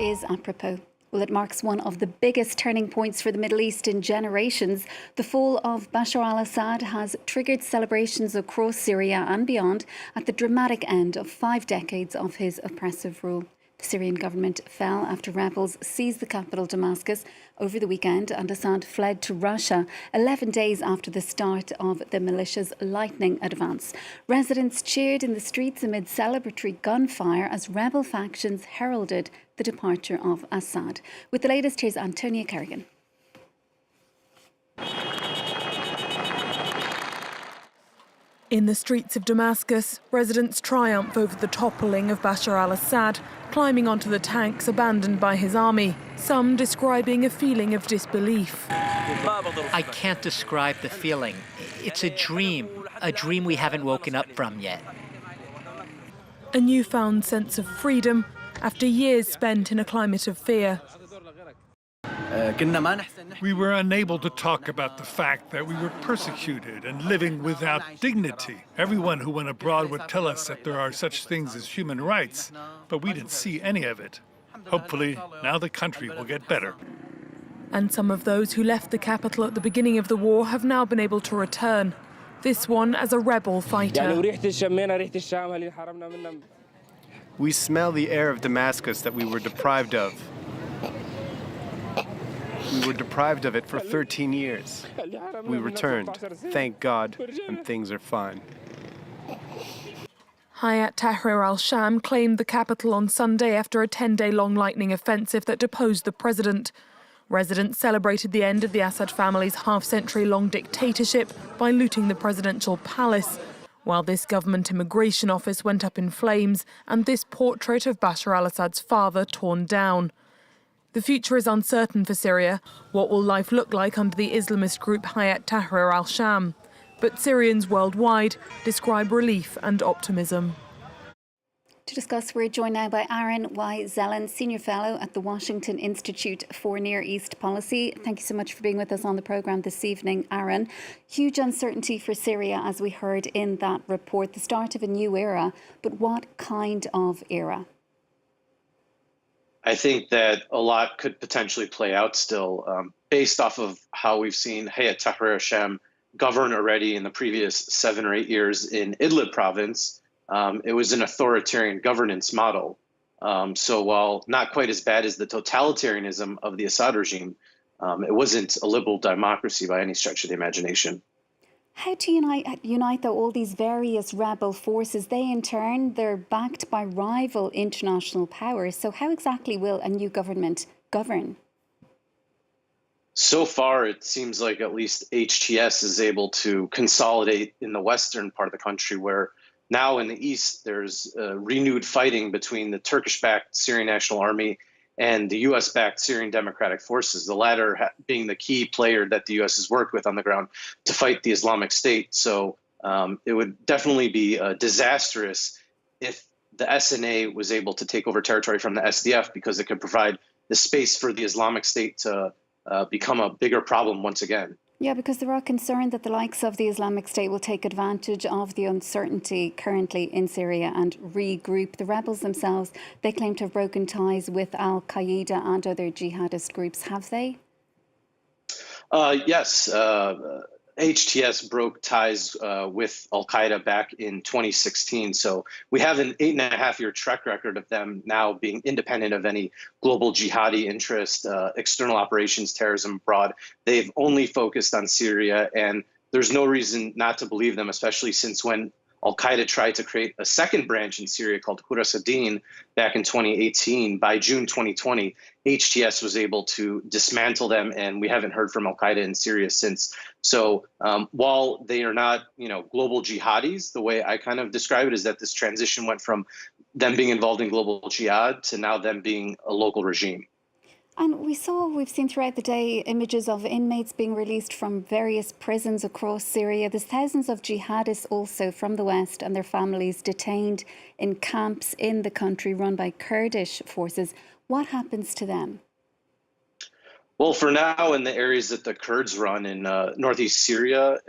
is apropos. Well, it marks one of the biggest turning points for the Middle East in generations. The fall of Bashar al-Assad has triggered celebrations across Syria and beyond at the dramatic end of 5 decades of his oppressive rule. The Syrian government fell after rebels seized the capital, Damascus, over the weekend, and Assad fled to Russia 11 days after the start of the militia's lightning advance. Residents cheered in the streets amid celebratory gunfire as rebel factions heralded the departure of Assad. With the latest, here's Antonia Kerrigan. In the streets of Damascus, residents triumph over the toppling of Bashar al-Assad, climbing onto the tanks abandoned by his army, some describing a feeling of disbelief. I can't describe the feeling. It's a dream we haven't woken up from yet. A newfound sense of freedom after years spent in a climate of fear. We were unable to talk about the fact that we were persecuted and living without dignity. Everyone who went abroad would tell us that there are such things as human rights, but we didn't see any of it. Hopefully, now the country will get better. And some of those who left the capital at the beginning of the war have now been able to return. This one as a rebel fighter. We smell the air of Damascus that we were deprived of. We were deprived of it for 13 years. We returned, thank God, and things are fine. Hayat Tahrir al-Sham claimed the capital on Sunday after a 10-day-long lightning offensive that deposed the president. Residents celebrated the end of the Assad family's half-century-long dictatorship by looting the presidential palace, while this government immigration office went up in flames and this portrait of Bashar al-Assad's father torn down. The future is uncertain for Syria. What will life look like under the Islamist group Hayat Tahrir al-Sham? But Syrians worldwide describe relief and optimism. To discuss, we're joined now by Aaron Y. Zelen, Senior Fellow at the Washington Institute for Near East Policy. Thank you so much for being with us on the programme this evening, Aaron. Huge uncertainty for Syria, as we heard in that report, the start of a new era. But what kind of era? I think that a lot could potentially play out still, based off of how we've seen Hayat Tahrir al-Sham govern already in the previous 7 or 8 years in Idlib province. It was an authoritarian governance model. So while not quite as bad as the totalitarianism of the Assad regime, it wasn't a liberal democracy by any stretch of the imagination. How to unite though all these various rebel forces? They in turn, they're backed by rival international powers. So how exactly will a new government govern? So far, it seems like at least HTS is able to consolidate in the western part of the country, where now in the east there's renewed fighting between the Turkish-backed Syrian National Army and the U.S.-backed Syrian Democratic Forces, the latter being the key player that the U.S. has worked with on the ground to fight the Islamic State. So it would definitely be disastrous if the SNA was able to take over territory from the SDF, because it could provide the space for the Islamic State to become a bigger problem once again. Yeah, because there are concerns that the likes of the Islamic State will take advantage of the uncertainty currently in Syria and regroup. The rebels themselves, they claim to have broken ties with al-Qaeda and other jihadist groups. Have they? Yes. HTS broke ties with al-Qaeda back in 2016. So we have an 8.5-year track record of them now being independent of any global jihadi interest, external operations, terrorism abroad. They've only focused on Syria, and there's no reason not to believe them, especially since when al-Qaeda tried to create a second branch in Syria called Quds ad-Din back in 2018. By June 2020, HTS was able to dismantle them, and we haven't heard from al-Qaeda in Syria since. So while they are not, global jihadis, the way I kind of describe it is that this transition went from them being involved in global jihad to now them being a local regime. And we've seen throughout the day images of inmates being released from various prisons across Syria. There's thousands of jihadists also from the West and their families detained in camps in the country run by Kurdish forces. What happens to them? Well, for now, in the areas that the Kurds run in northeast Syria,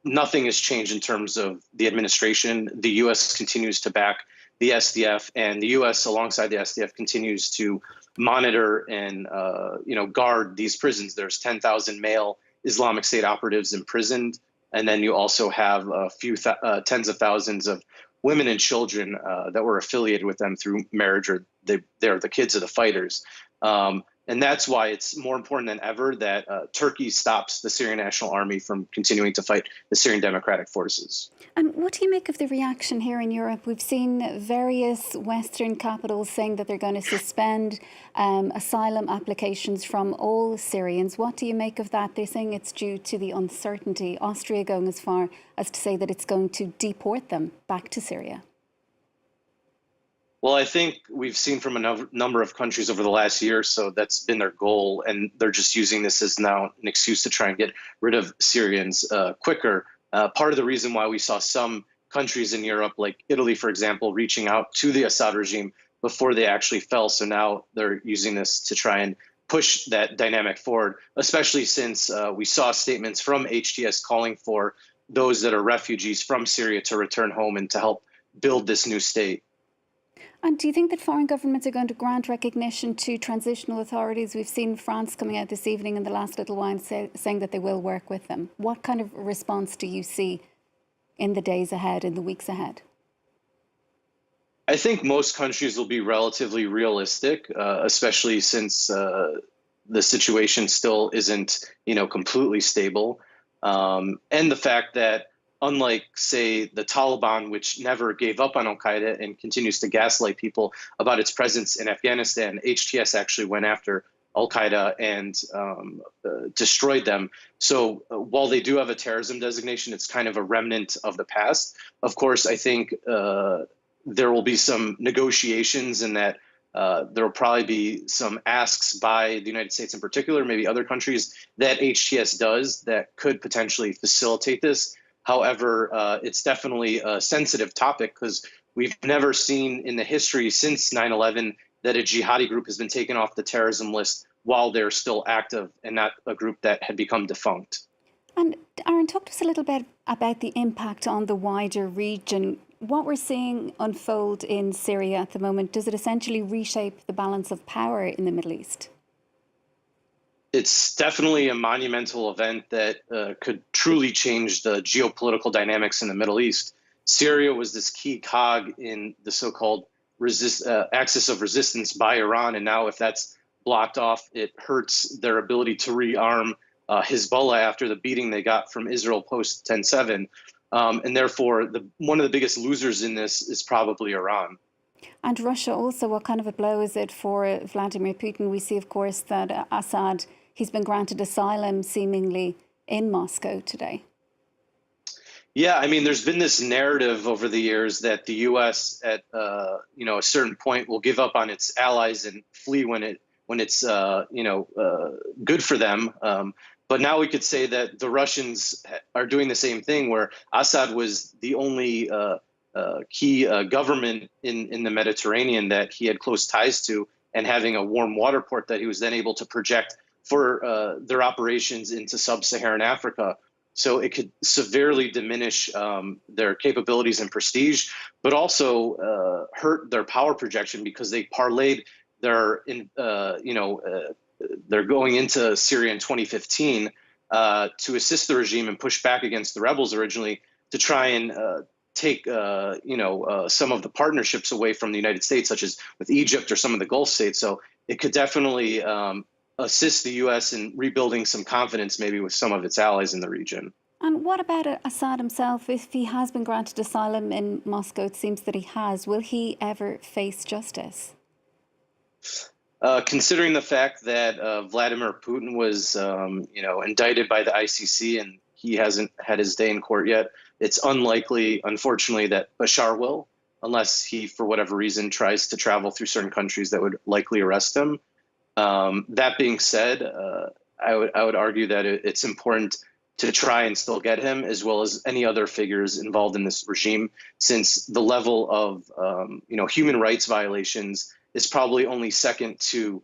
nothing has changed in terms of the administration. The U.S. continues to back the SDF, and the U.S. alongside the SDF continues to monitor and guard these prisons. There's 10,000 male Islamic State operatives imprisoned, and then you also have a few tens of thousands of women and children that were affiliated with them through marriage, or they're the kids of the fighters. And that's why it's more important than ever that Turkey stops the Syrian National Army from continuing to fight the Syrian Democratic Forces. And what do you make of the reaction here in Europe? We've seen various Western capitals saying that they're going to suspend asylum applications from all Syrians. What do you make of that? They're saying it's due to the uncertainty. Austria going as far as to say that it's going to deport them back to Syria. Well, I think we've seen from a number of countries over the last year or so that's been their goal, and they're just using this as now an excuse to try and get rid of Syrians quicker. Part of the reason why we saw some countries in Europe, like Italy, for example, reaching out to the Assad regime before they actually fell. So now they're using this to try and push that dynamic forward, especially since we saw statements from HTS calling for those that are refugees from Syria to return home and to help build this new state. And do you think that foreign governments are going to grant recognition to transitional authorities? We've seen France coming out this evening in the last little while saying that they will work with them. What kind of response do you see in the days ahead, in the weeks ahead? I think most countries will be relatively realistic, especially since the situation still isn't, completely stable. And the fact that unlike, say, the Taliban, which never gave up on al-Qaeda and continues to gaslight people about its presence in Afghanistan, HTS actually went after al-Qaeda and destroyed them. So while they do have a terrorism designation, it's kind of a remnant of the past. Of course, I think there will be some negotiations in that there will probably be some asks by the United States in particular, maybe other countries, that HTS does that could potentially facilitate this. However, it's definitely a sensitive topic because we've never seen in the history since 9/11 that a jihadi group has been taken off the terrorism list while they're still active and not a group that had become defunct. And Aaron, talk to us a little bit about the impact on the wider region. What we're seeing unfold in Syria at the moment, does it essentially reshape the balance of power in the Middle East? It's definitely a monumental event that could truly change the geopolitical dynamics in the Middle East. Syria was this key cog in the so-called axis of resistance by Iran, and now if that's blocked off, it hurts their ability to rearm Hezbollah after the beating they got from Israel post 10/7. And therefore, one of the biggest losers in this is probably Iran. And Russia also, what kind of a blow is it for Vladimir Putin? We see, of course, that Assad, he's been granted asylum seemingly in Moscow today. Yeah, I mean, there's been this narrative over the years that the U.S. at a certain point will give up on its allies and flee when it's good for them. But now we could say that the Russians are doing the same thing, where Assad was the only key government in the Mediterranean that he had close ties to, and having a warm water port that he was then able to project for their operations into sub-Saharan Africa. So it could severely diminish their capabilities and prestige, but also hurt their power projection because they parlayed they're going into Syria in 2015 to assist the regime and push back against the rebels originally to try and take some of the partnerships away from the United States, such as with Egypt or some of the Gulf states. So it could definitely assist the U.S. in rebuilding some confidence maybe with some of its allies in the region. And what about Assad himself? If he has been granted asylum in Moscow, it seems that he has. Will he ever face justice? Considering the fact that Vladimir Putin was, indicted by the ICC and he hasn't had his day in court yet, it's unlikely, unfortunately, that Bashar will, unless he, for whatever reason, tries to travel through certain countries that would likely arrest him. That being said, I would argue that it's important to try and still get him, as well as any other figures involved in this regime, since the level of human rights violations is probably only second to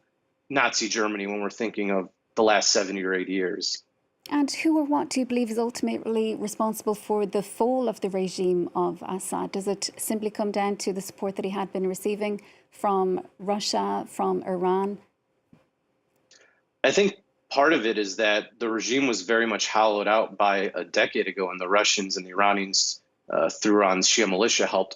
Nazi Germany when we're thinking of the last 70 or 80 years. And who or what do you believe is ultimately responsible for the fall of the regime of Assad? Does it simply come down to the support that he had been receiving from Russia, from Iran? I think part of it is that the regime was very much hollowed out by a decade ago, and the Russians and the Iranians, through Iran's Shia militia, helped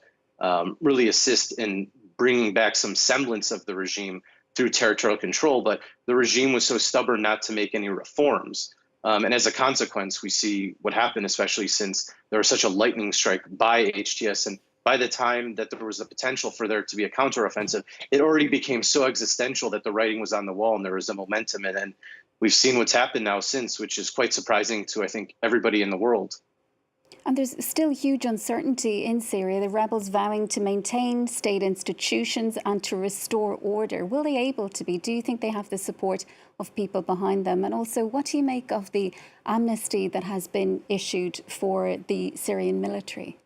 really assist in bringing back some semblance of the regime through territorial control. But the regime was so stubborn not to make any reforms. And as a consequence, we see what happened, especially since there was such a lightning strike by HTS. And by the time that there was a potential for there to be a counteroffensive, it already became so existential that the writing was on the wall and there was a momentum. And we've seen what's happened now since, which is quite surprising to, I think, everybody in the world. And there's still huge uncertainty in Syria, the rebels vowing to maintain state institutions and to restore order. Will they able to be? Do you think they have the support of people behind them? And also, what do you make of the amnesty that has been issued for the Syrian military?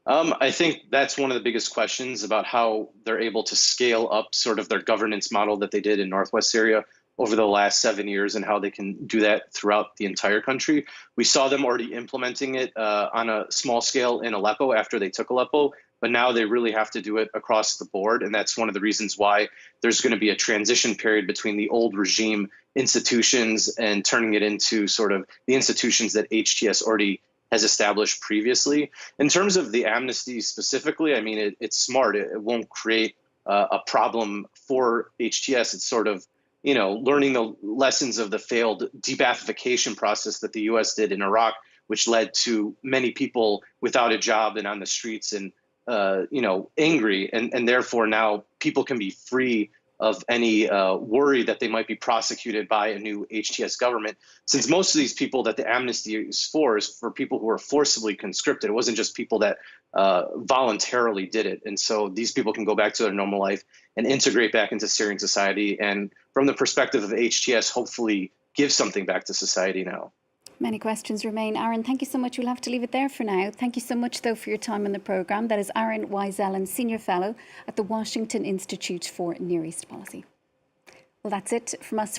I think that's one of the biggest questions about how they're able to scale up sort of their governance model that they did in northwest Syria over the last 7 years and how they can do that throughout the entire country. We saw them already implementing it on a small scale in Aleppo after they took Aleppo, but now they really have to do it across the board. And that's one of the reasons why there's going to be a transition period between the old regime institutions and turning it into sort of the institutions that HTS already has established previously. In terms of the amnesty specifically, I mean, it's smart. It won't create a problem for HTS. It's sort of, learning the lessons of the failed de-Baathification process that the U.S. did in Iraq, which led to many people without a job and on the streets and, angry. And therefore now people can be free of any worry that they might be prosecuted by a new HTS government, since most of these people that the amnesty is for people who were forcibly conscripted. It wasn't just people that voluntarily did it. And so these people can go back to their normal life and integrate back into Syrian society. And from the perspective of HTS, hopefully give something back to society now. Many questions remain. Aaron, thank you so much. We'll have to leave it there for now. Thank you so much, though, for your time on the programme. That is Aaron Wiesellen, Senior Fellow at the Washington Institute for Near East Policy. Well, that's it from us.